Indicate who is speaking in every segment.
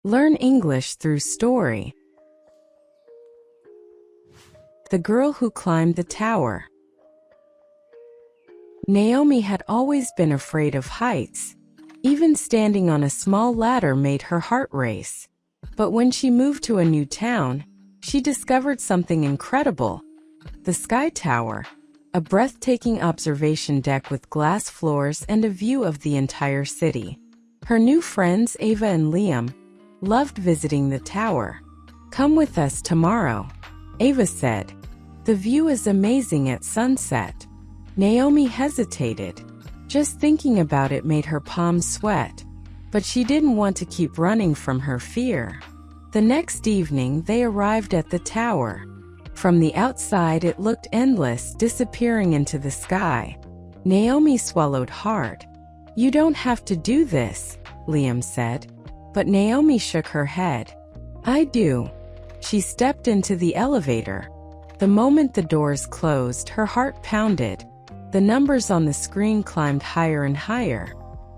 Speaker 1: Learn English through story. The Girl Who Climbed the Tower. Naomi had always been afraid of heights. Even standing on a small ladder made her heart race. But when she moved to a new town, she discovered something incredible. The Sky Tower, a breathtaking observation deck with glass floors and a view of the entire city. Her new friends Ava and Liam loved visiting the tower. "Come with us tomorrow," Ava said. "The view is amazing at sunset." Naomi hesitated. Just thinking about it made her palms sweat. But she didn't want to keep running from her fear. The next evening they arrived at the tower. From the outside it looked endless, disappearing into the sky. Naomi swallowed hard. "You don't have to do this," Liam said. But Naomi shook her head. "I do." She stepped into the elevator. The moment the doors closed, her heart pounded. The numbers on the screen climbed higher and higher.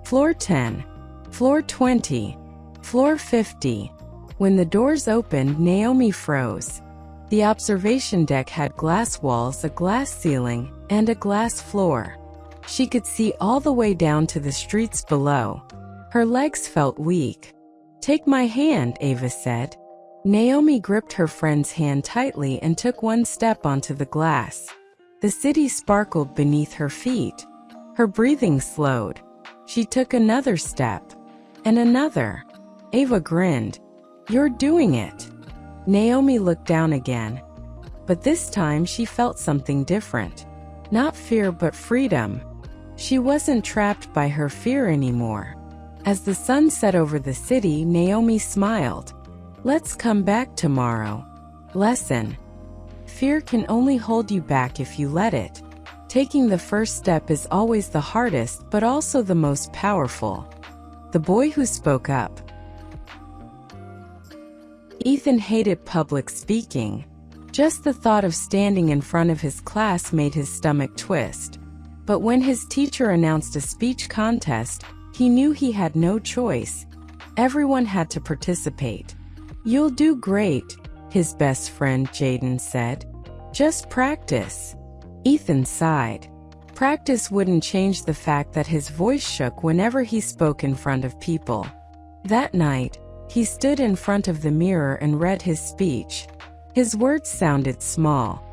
Speaker 1: Floor 10, floor 20, floor 50. When the doors opened, Naomi froze. The observation deck had glass walls, a glass ceiling, and a glass floor. She could see all the way down to the streets below. Her legs felt weak. "Take my hand," Ava said. Naomi gripped her friend's hand tightly and took one step onto the glass. The city sparkled beneath her feet. Her breathing slowed. She took another step. And another. Ava grinned. "You're doing it." Naomi looked down again. But this time she felt something different. Not fear but freedom. She wasn't trapped by her fear anymore. As the sun set over the city, Naomi smiled. "Let's come back tomorrow." Lesson: fear can only hold you back if you let it. Taking the first step is always the hardest but also the most powerful. The Boy Who Spoke Up. Ethan hated public speaking. Just the thought of standing in front of his class made his stomach twist. But when his teacher announced a speech contest, he knew he had no choice. Everyone had to participate. "You'll do great," his best friend Jaden said. "Just practice." Ethan sighed. Practice wouldn't change the fact that his voice shook whenever he spoke in front of people. That night, he stood in front of the mirror and read his speech. His words sounded small.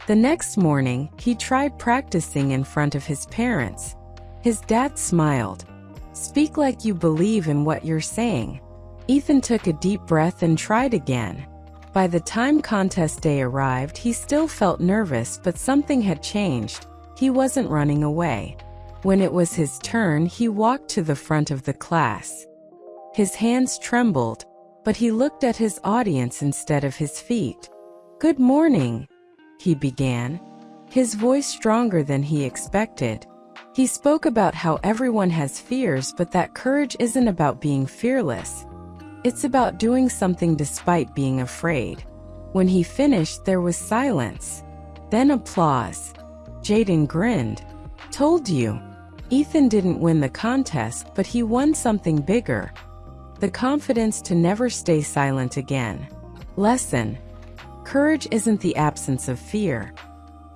Speaker 1: The next morning, he tried practicing in front of his parents. His dad smiled. "Speak like you believe in what you're saying." Ethan took a deep breath and tried again. By the time contest day arrived, he still felt nervous, but something had changed. He wasn't running away. When it was his turn, he walked to the front of the class. His hands trembled, but he looked at his audience instead of his feet. "Good morning," he began, his voice stronger than he expected. He spoke about how everyone has fears, but that courage isn't about being fearless. It's about doing something despite being afraid. When he finished, there was silence. Then applause. Jaden grinned. "Told you." Ethan didn't win the contest, but he won something bigger. The confidence to never stay silent again. Lesson: courage isn't the absence of fear.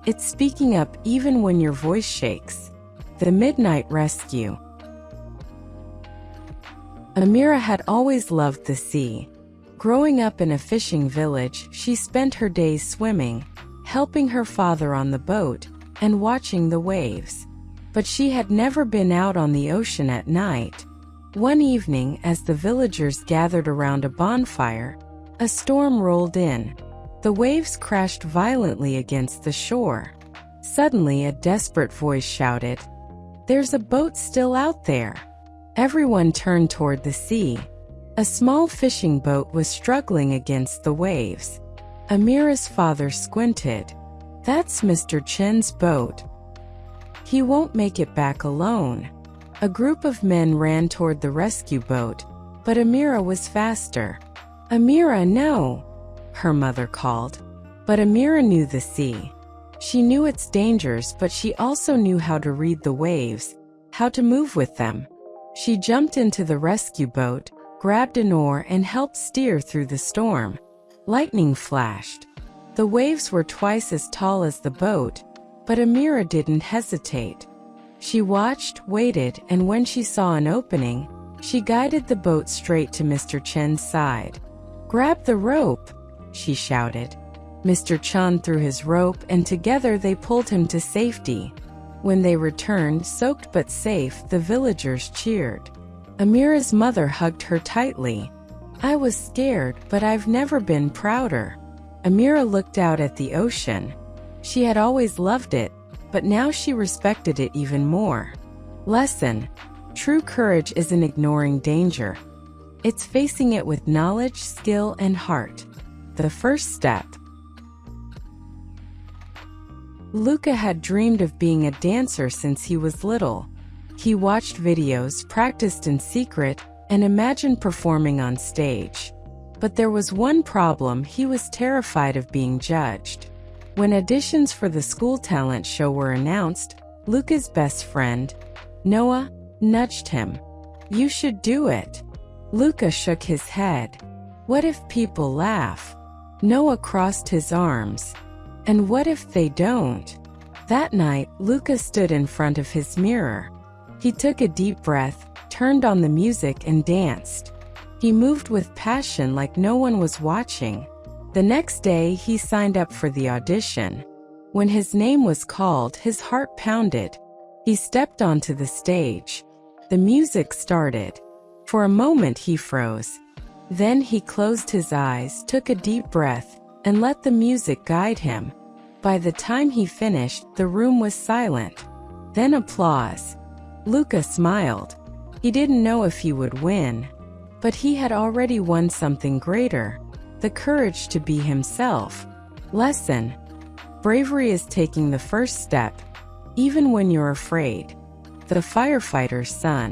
Speaker 1: It's speaking up even when your voice shakes. The Midnight Rescue. Amira had always loved the sea. Growing up in a fishing village, she spent her days swimming, helping her father on the boat, and watching the waves. But she had never been out on the ocean at night. One evening, as the villagers gathered around a bonfire, a storm rolled in. The waves crashed violently against the shore. Suddenly, a desperate voice shouted, "There's a boat still out there." Everyone turned toward the sea. A small fishing boat was struggling against the waves. Amira's father squinted. "That's Mr. Chen's boat. He won't make it back alone." A group of men ran toward the rescue boat, but Amira was faster. "Amira, no!" her mother called. But Amira knew the sea. She knew its dangers, but she also knew how to read the waves, how to move with them. She jumped into the rescue boat, grabbed an oar and helped steer through the storm. Lightning flashed. The waves were twice as tall as the boat, but Amira didn't hesitate. She watched, waited, and when she saw an opening, she guided the boat straight to Mr. Chen's side. "Grab the rope," she shouted. Mr. Chen threw his rope and together they pulled him to safety. When they returned, soaked but safe, the villagers cheered. Amira's mother hugged her tightly. "I was scared, but I've never been prouder." Amira looked out at the ocean. She had always loved it, but now she respected it even more. Lesson: true courage isn't ignoring danger. It's facing it with knowledge, skill, and heart. The first step. Luca had dreamed of being a dancer since he was little. He watched videos, practiced in secret, and imagined performing on stage. But there was one problem: he was terrified of being judged. When auditions for the school talent show were announced, Luca's best friend, Noah, nudged him. "You should do it." Luca shook his head. "What if people laugh?" Noah crossed his arms. "And what if they don't?" That night, Luca stood in front of his mirror. He took a deep breath, turned on the music and danced. He moved with passion like no one was watching. The next day, he signed up for the audition. When his name was called, his heart pounded. He stepped onto the stage. The music started. For a moment, he froze. Then he closed his eyes, took a deep breath, and let the music guide him. By the time he finished, the room was silent. Then applause. Luca smiled. He didn't know if he would win, but he had already won something greater: the courage to be himself. Lesson: bravery is taking the first step, even when you're afraid. The Firefighter's Son.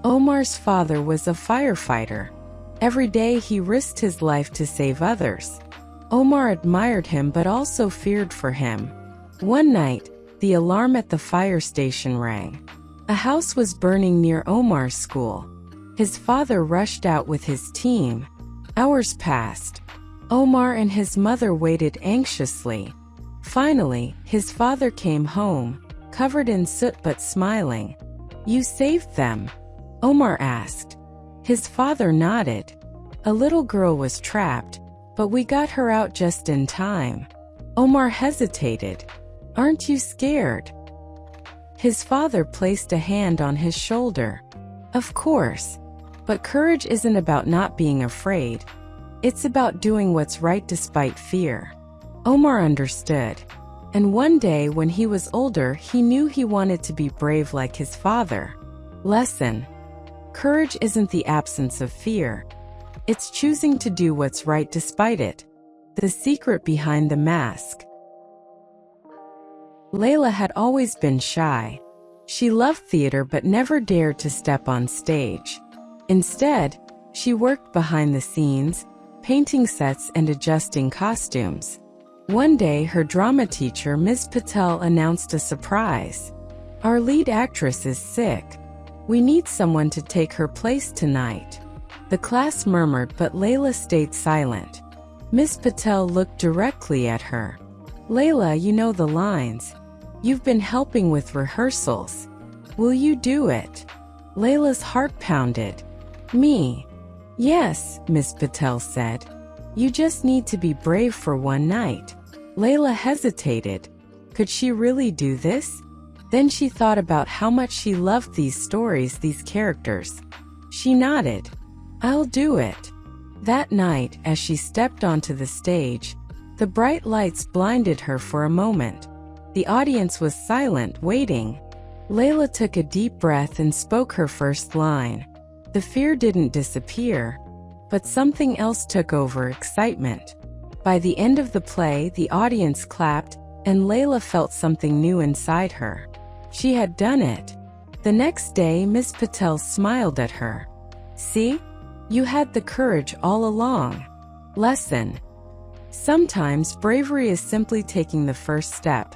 Speaker 1: Omar's father was a firefighter. Every day he risked his life to save others. Omar admired him but also feared for him. One night, the alarm at the fire station rang. A house was burning near Omar's school. His father rushed out with his team. Hours passed. Omar and his mother waited anxiously. Finally, his father came home, covered in soot but smiling. "You saved them?" Omar asked. His father nodded. "A little girl was trapped, but we got her out just in time." Omar hesitated. "Aren't you scared?" His father placed a hand on his shoulder. "Of course. But courage isn't about not being afraid. It's about doing what's right despite fear." Omar understood. And one day when he was older, he knew he wanted to be brave like his father. Lesson: courage isn't the absence of fear. It's choosing to do what's right despite it. The secret behind the mask. Layla had always been shy. She loved theater but never dared to step on stage. Instead, she worked behind the scenes, painting sets and adjusting costumes. One day, her drama teacher, Ms. Patel, announced a surprise. "Our lead actress is sick. We need someone to take her place tonight." The class murmured, but Layla stayed silent. Ms. Patel looked directly at her. "Layla, you know the lines. You've been helping with rehearsals. Will you do it?" Layla's heart pounded. "Me? Yes," Ms. Patel said. "You just need to be brave for one night." Layla hesitated. Could she really do this? Then she thought about how much she loved these stories, these characters. She nodded. "I'll do it." That night, as she stepped onto the stage, the bright lights blinded her for a moment. The audience was silent, waiting. Layla took a deep breath and spoke her first line. The fear didn't disappear, but something else took over: excitement. By the end of the play, the audience clapped, and Layla felt something new inside her. She had done it. The next day, Miss Patel smiled at her. "See? You had the courage all along." Lesson: sometimes bravery is simply taking the first step,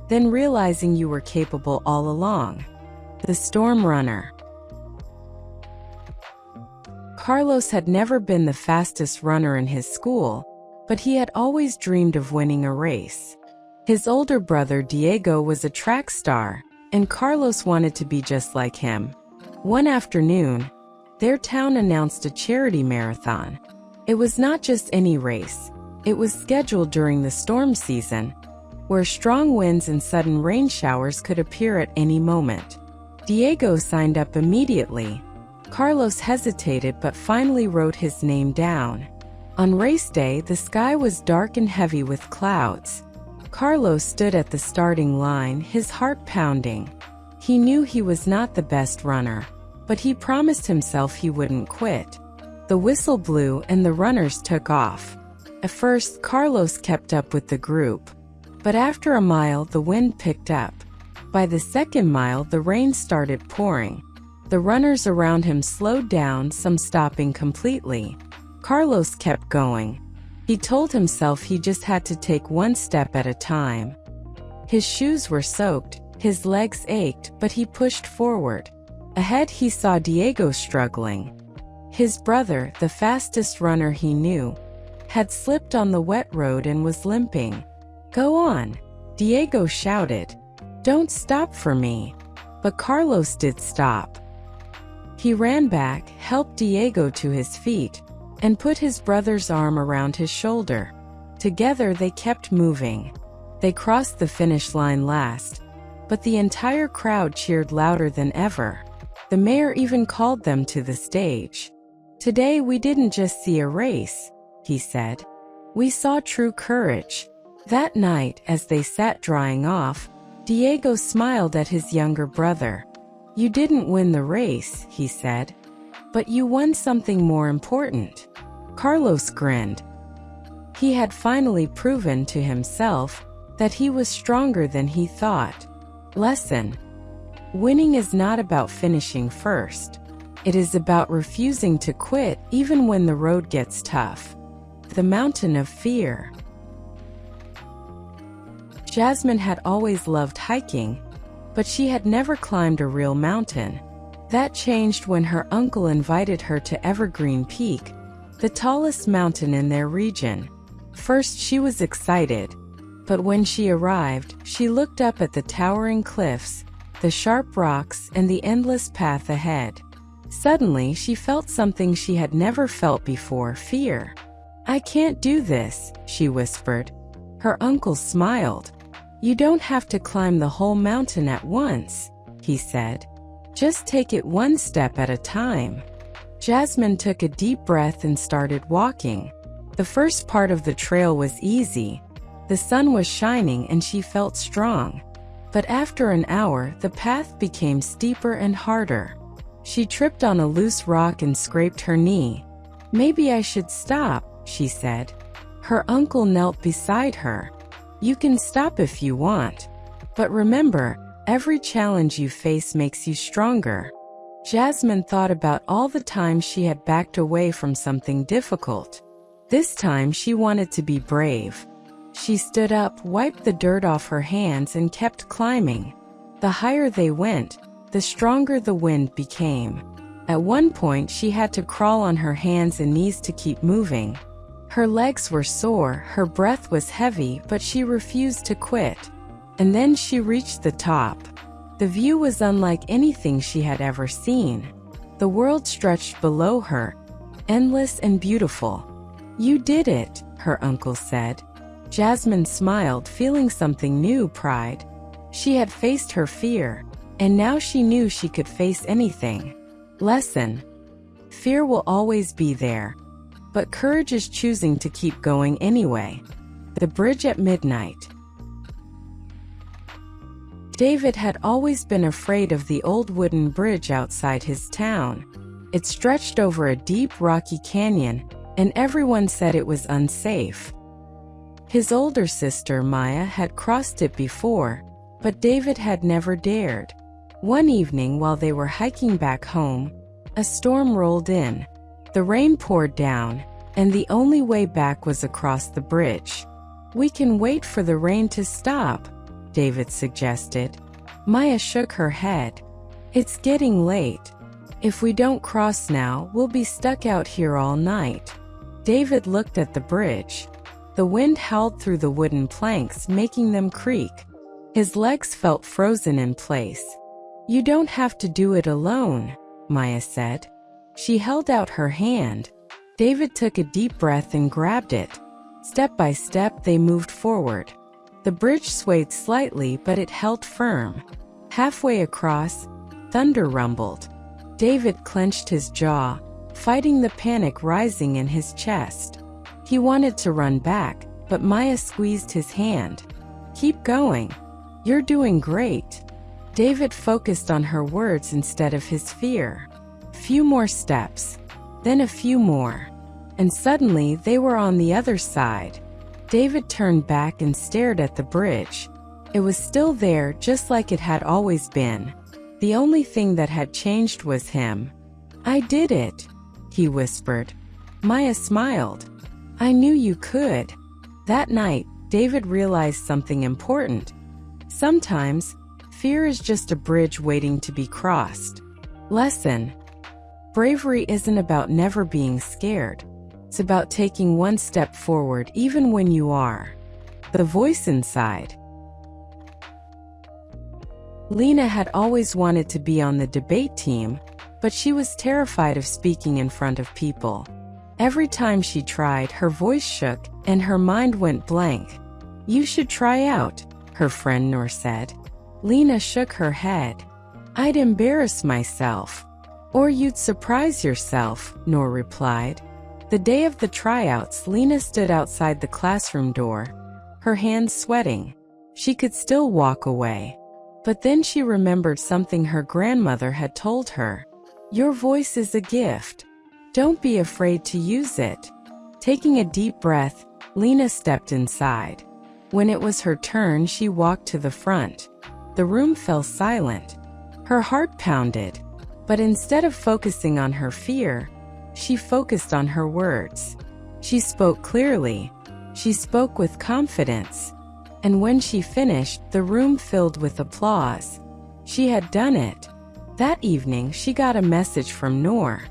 Speaker 1: then realizing you were capable all along. The Storm Runner. Carlos had never been the fastest runner in his school, but he had always dreamed of winning a race. His older brother Diego was a track star, and Carlos wanted to be just like him. One afternoon, their town announced a charity marathon. It was not just any race. It was scheduled during the storm season, where strong winds and sudden rain showers could appear at any moment. Diego signed up immediately. Carlos hesitated but finally wrote his name down. On race day, the sky was dark and heavy with clouds. Carlos stood at the starting line, his heart pounding. He knew he was not the best runner, but he promised himself he wouldn't quit. The whistle blew and the runners took off. At first, Carlos kept up with the group, but after a mile, the wind picked up. By the second mile, the rain started pouring. The runners around him slowed down, some stopping completely. Carlos kept going. He told himself he just had to take one step at a time. His shoes were soaked, his legs ached, but he pushed forward. Ahead he saw Diego struggling. His brother, the fastest runner he knew, had slipped on the wet road and was limping. "Go on," Diego shouted. "Don't stop for me." But Carlos did stop. He ran back, helped Diego to his feet, and put his brother's arm around his shoulder. Together they kept moving. They crossed the finish line last, but the entire crowd cheered louder than ever. The mayor even called them to the stage. "Today we didn't just see a race," he said. "We saw true courage." That night, as they sat drying off, Diego smiled at his younger brother. "You didn't win the race," he said, "but you won something more important." Carlos grinned. He had finally proven to himself that he was stronger than he thought. Lesson: winning is not about finishing first. It is about refusing to quit even when the road gets tough. The mountain of fear. Jasmine had always loved hiking, but she had never climbed a real mountain. That changed when her uncle invited her to Evergreen Peak, the tallest mountain in their region. First she was excited, but when she arrived, she looked up at the towering cliffs, the sharp rocks, and the endless path ahead. Suddenly she felt something she had never felt before: fear. "I can't do this," she whispered. Her uncle smiled. "You don't have to climb the whole mountain at once," he said. "Just take it one step at a time." Jasmine took a deep breath and started walking. The first part of the trail was easy. The sun was shining and she felt strong. But after an hour, the path became steeper and harder. She tripped on a loose rock and scraped her knee. "Maybe I should stop," she said. Her uncle knelt beside her. "You can stop if you want. But remember, every challenge you face makes you stronger." Jasmine thought about all the times she had backed away from something difficult. This time she wanted to be brave. She stood up, wiped the dirt off her hands, and kept climbing. The higher they went, the stronger the wind became. At one point she had to crawl on her hands and knees to keep moving. Her legs were sore, her breath was heavy, but she refused to quit. And then she reached the top. The view was unlike anything she had ever seen. The world stretched below her, endless and beautiful. "You did it," her uncle said. Jasmine smiled, feeling something new: pride. She had faced her fear, and now she knew she could face anything. Lesson: fear will always be there, but courage is choosing to keep going anyway. The bridge at midnight. David had always been afraid of the old wooden bridge outside his town. It stretched over a deep, rocky canyon, and everyone said it was unsafe. His older sister, Maya, had crossed it before, but David had never dared. One evening while they were hiking back home, a storm rolled in. The rain poured down, and the only way back was across the bridge. "We can wait for the rain to stop," David suggested. Maya shook her head. "It's getting late." If we don't cross now, we'll be stuck out here all night. David looked at the bridge. The wind howled through the wooden planks, making them creak. His legs felt frozen in place. You don't have to do it alone, Maya said. She held out her hand. David took a deep breath and grabbed it. Step by step, they moved forward. The bridge swayed slightly, but it held firm. Halfway across, thunder rumbled. David clenched his jaw, fighting the panic rising in his chest. He wanted to run back, but Maya squeezed his hand. Keep going. You're doing great. David focused on her words instead of his fear. Few more steps, then a few more, and suddenly they were on the other side. David turned back and stared at the bridge. It was still there, just like it had always been. The only thing that had changed was him. I did it, he whispered. Maya smiled. I knew you could. That night, David realized something important. Sometimes, fear is just a bridge waiting to be crossed. Lesson: bravery isn't about never being scared. It's about taking one step forward even when you are. The voice inside. Lena had always wanted to be on the debate team, but she was terrified of speaking in front of people. Every time she tried, her voice shook and her mind went blank. You should try out, her friend Noor said. Lena shook her head. I'd embarrass myself. Or you'd surprise yourself, Noor replied. The day of the tryouts, Lena stood outside the classroom door, her hands sweating. She could still walk away. But then she remembered something her grandmother had told her. Your voice is a gift. Don't be afraid to use it. Taking a deep breath, Lena stepped inside. When it was her turn, she walked to the front. The room fell silent. Her heart pounded. But instead of focusing on her fear, she focused on her words. She spoke clearly. She spoke with confidence. And when she finished, the room filled with applause. She had done it. That evening, she got a message from Noor.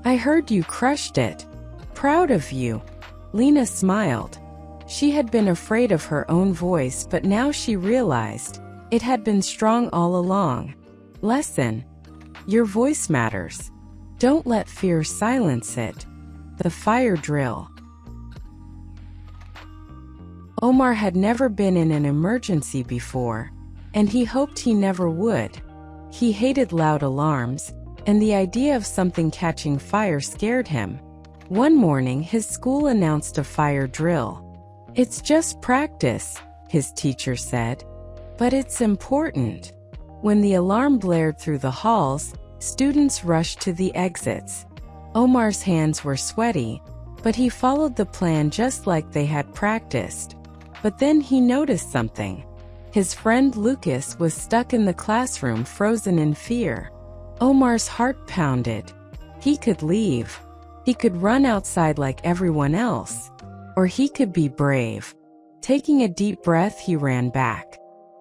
Speaker 1: I heard you crushed it. Proud of you. Lena smiled. She had been afraid of her own voice, but now she realized it had been strong all along. Lesson: your voice matters. Don't let fear silence it. The fire drill. Omar had never been in an emergency before, and he hoped he never would. He hated loud alarms, and the idea of something catching fire scared him. One morning, his school announced a fire drill. It's just practice, his teacher said. But it's important. When the alarm blared through the halls, students rushed to the exits. Omar's hands were sweaty, but he followed the plan just like they had practiced. But then he noticed something. His friend Lucas was stuck in the classroom, frozen in fear. Omar's heart pounded. He could leave. He could run outside like everyone else. Or he could be brave. Taking a deep breath, he ran back.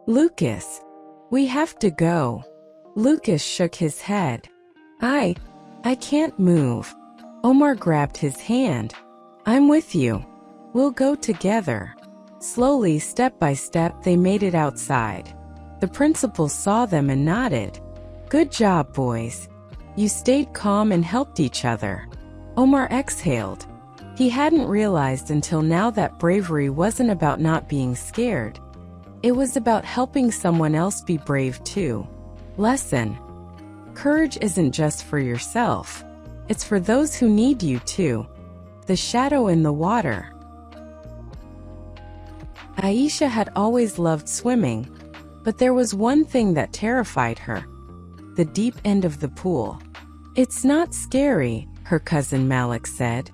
Speaker 1: Lucas, we have to go. Lucas shook his head. I can't move. Omar grabbed his hand. I'm with you. We'll go together. Slowly, step by step, they made it outside. The principal saw them and nodded. Good job, boys. You stayed calm and helped each other. Omar exhaled. He hadn't realized until now that bravery wasn't about not being scared. It was about helping someone else be brave too. Lesson: courage isn't just for yourself. It's for those who need you too. The shadow in the water. Aisha had always loved swimming, but there was one thing that terrified her: the deep end of the pool. It's not scary, her cousin Malik said.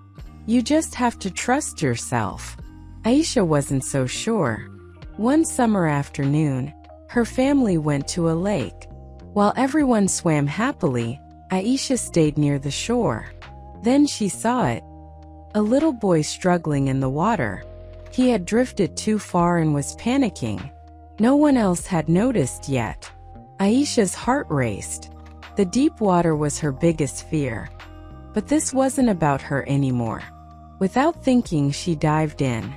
Speaker 1: You just have to trust yourself. Aisha wasn't so sure. One summer afternoon, her family went to a lake. While everyone swam happily, Aisha stayed near the shore. Then she saw it. A little boy struggling in the water. He had drifted too far and was panicking. No one else had noticed yet. Aisha's heart raced. The deep water was her biggest fear. But this wasn't about her anymore. Without thinking, she dived in.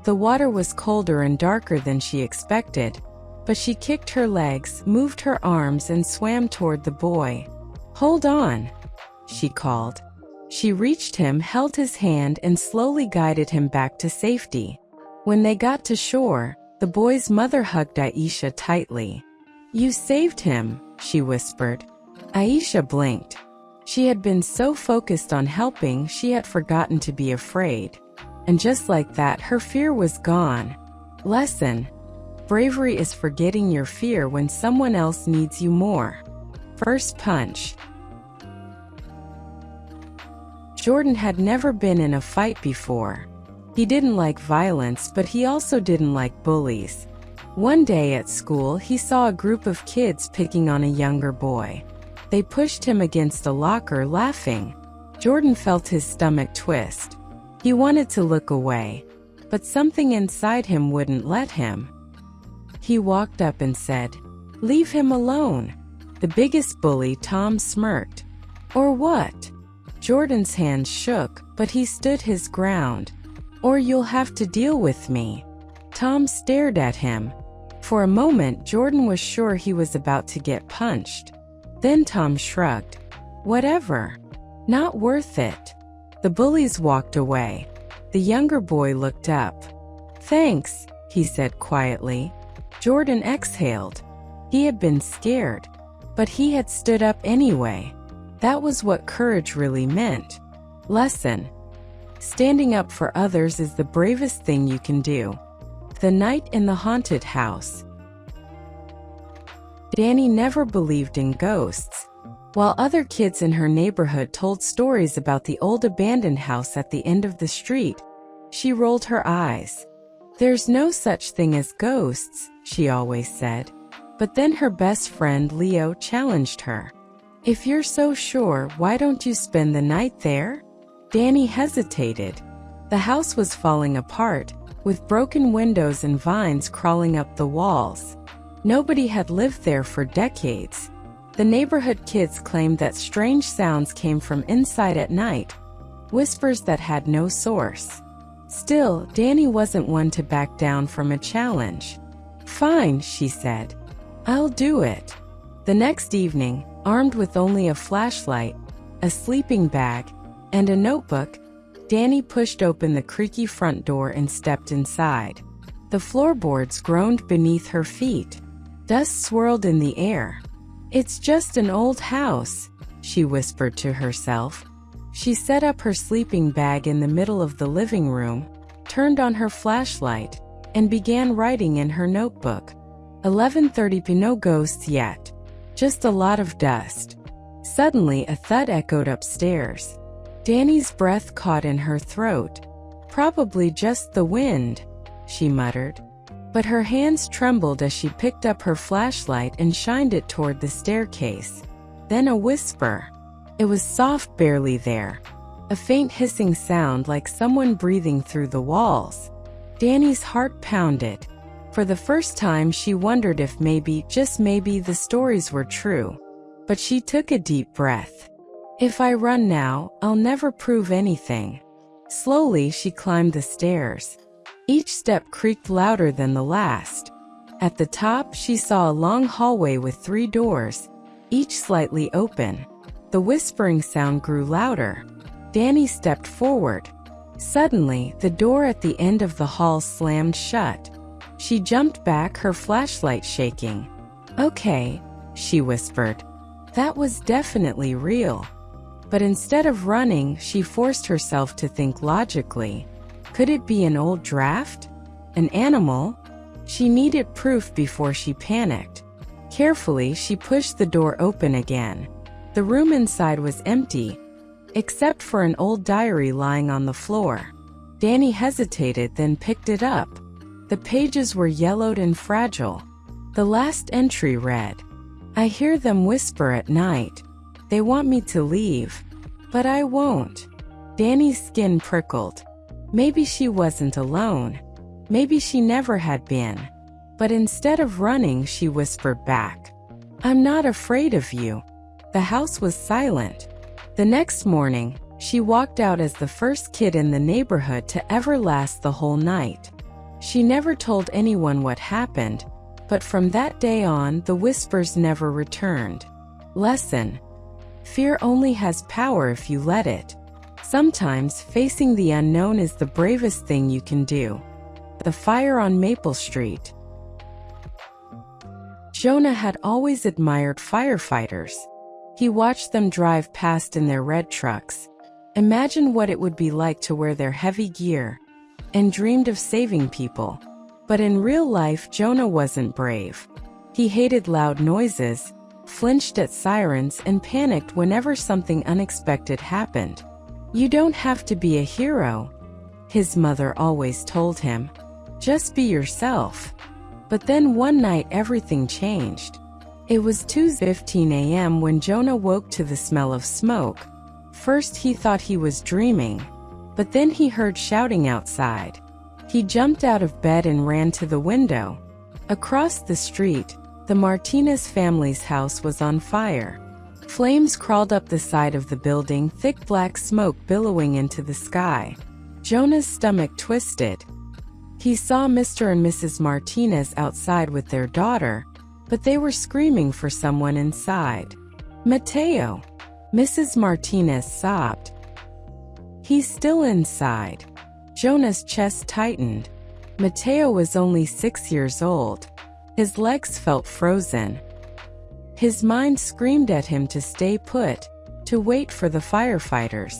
Speaker 1: The water was colder and darker than she expected, but she kicked her legs, moved her arms, and swam toward the boy. "Hold on," she called. She reached him, held his hand, and slowly guided him back to safety. When they got to shore, the boy's mother hugged Aisha tightly. "You saved him," she whispered. Aisha blinked. She had been so focused on helping, she had forgotten to be afraid. And just like that, her fear was gone. Lesson: bravery is forgetting your fear when someone else needs you more. First punch. Jordan had never been in a fight before. He didn't like violence, but he also didn't like bullies. One day at school, he saw a group of kids picking on a younger boy. They pushed him against a locker, laughing. Jordan felt his stomach twist. He wanted to look away, but something inside him wouldn't let him. He walked up and said, "Leave him alone." The biggest bully, Tom, smirked. "Or what?" Jordan's hands shook, but he stood his ground. "Or you'll have to deal with me." Tom stared at him. For a moment, Jordan was sure he was about to get punched. Then Tom shrugged. "Whatever. Not worth it." The bullies walked away. The younger boy looked up. "Thanks," he said quietly. Jordan exhaled. He had been scared, but he had stood up anyway. That was what courage really meant. Lesson: standing up for others is the bravest thing you can do. The night in the haunted house. Danny never believed in ghosts. While other kids in her neighborhood told stories about the old abandoned house at the end of the street, she rolled her eyes. "There's no such thing as ghosts," she always said. But then her best friend Leo challenged her. "If you're so sure, why don't you spend the night there?" Danny hesitated. The house was falling apart, with broken windows and vines crawling up the walls. Nobody had lived there for decades. The neighborhood kids claimed that strange sounds came from inside at night, whispers that had no source. Still, Danny wasn't one to back down from a challenge. "Fine," she said. "I'll do it." The next evening, armed with only a flashlight, a sleeping bag, and a notebook, Danny pushed open the creaky front door and stepped inside. The floorboards groaned beneath her feet. Dust swirled in the air. "It's just an old house," she whispered to herself. She set up her sleeping bag in the middle of the living room, turned on her flashlight, and began writing in her notebook. 11:30 p.m. No ghosts yet. Just a lot of dust. Suddenly, a thud echoed upstairs. Danny's breath caught in her throat. "Probably just the wind," she muttered. But her hands trembled as she picked up her flashlight and shined it toward the staircase. Then a whisper. It was soft, barely there. A faint hissing sound like someone breathing through the walls. Danny's heart pounded. For the first time, she wondered if maybe, just maybe, the stories were true. But she took a deep breath. "If I run now, I'll never prove anything." Slowly, she climbed the stairs. Each step creaked louder than the last. At the top, she saw a long hallway with 3 doors, each slightly open. The whispering sound grew louder. Danny stepped forward. Suddenly, the door at the end of the hall slammed shut. She jumped back, her flashlight shaking. "Okay," she whispered. That was definitely real. But instead of running, she forced herself to think logically. Could it be an old draft? An animal? She needed proof before she panicked. Carefully, she pushed the door open again. The room inside was empty, except for an old diary lying on the floor. Danny hesitated, then picked it up. The pages were yellowed and fragile. The last entry read, "I hear them whisper at night. They want me to leave, but I won't." Danny's skin prickled. Maybe she wasn't alone. Maybe she never had been. But instead of running, she whispered back, "I'm not afraid of you." The house was silent. The next morning, she walked out as the first kid in the neighborhood to ever last the whole night. She never told anyone what happened, but from that day on, the whispers never returned. Lesson: fear only has power if you let it. Sometimes facing the unknown is the bravest thing you can do. The fire on Maple Street. Jonah had always admired firefighters. He watched them drive past in their red trucks, imagined what it would be like to wear their heavy gear, and dreamed of saving people. But in real life, Jonah wasn't brave. He hated loud noises, flinched at sirens, and panicked whenever something unexpected happened. "You don't have to be a hero," his mother always told him. "Just be yourself." But then one night everything changed. It was 2:15 a.m. when Jonah woke to the smell of smoke. First he thought he was dreaming, but then he heard shouting outside. He jumped out of bed and ran to the window. Across the street, the Martinez family's house was on fire. Flames crawled up the side of the building, thick black smoke billowing into the sky. Jonah's stomach twisted. He saw Mr. and Mrs. Martinez outside with their daughter, but they were screaming for someone inside. "Mateo!" Mrs. Martinez sobbed. "He's still inside." Jonah's chest tightened. Mateo was only 6 years old. His legs felt frozen. His mind screamed at him to stay put, to wait for the firefighters.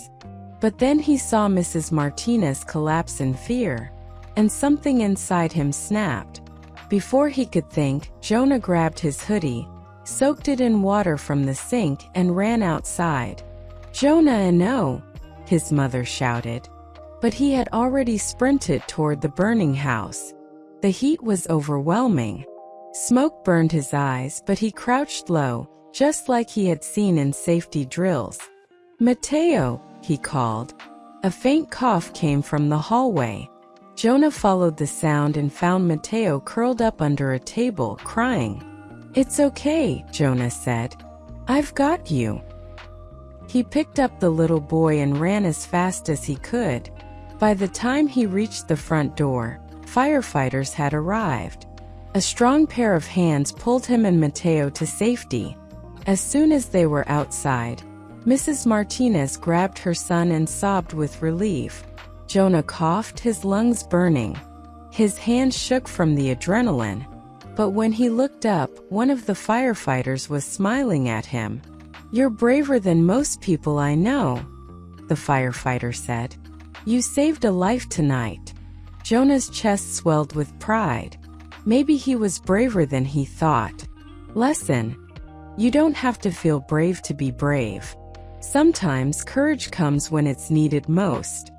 Speaker 1: But then he saw Mrs. Martinez collapse in fear, and something inside him snapped. Before he could think, Jonah grabbed his hoodie, soaked it in water from the sink, and ran outside. "Jonah, no!" his mother shouted. But he had already sprinted toward the burning house. The heat was overwhelming. Smoke burned his eyes, but he crouched low, just like he had seen in safety drills. "Mateo!" he called. A faint cough came from the hallway. Jonah followed the sound and found Mateo curled up under a table, crying. "It's okay," Jonah said. "I've got you." He picked up the little boy and ran as fast as he could. By the time he reached the front door, firefighters had arrived. A strong pair of hands pulled him and Mateo to safety. As soon as they were outside, Mrs. Martinez grabbed her son and sobbed with relief. Jonah coughed, his lungs burning. His hands shook from the adrenaline. But when he looked up, one of the firefighters was smiling at him. "You're braver than most people I know," the firefighter said. "You saved a life tonight." Jonah's chest swelled with pride. Maybe he was braver than he thought. Lesson: you don't have to feel brave to be brave. Sometimes courage comes when it's needed most.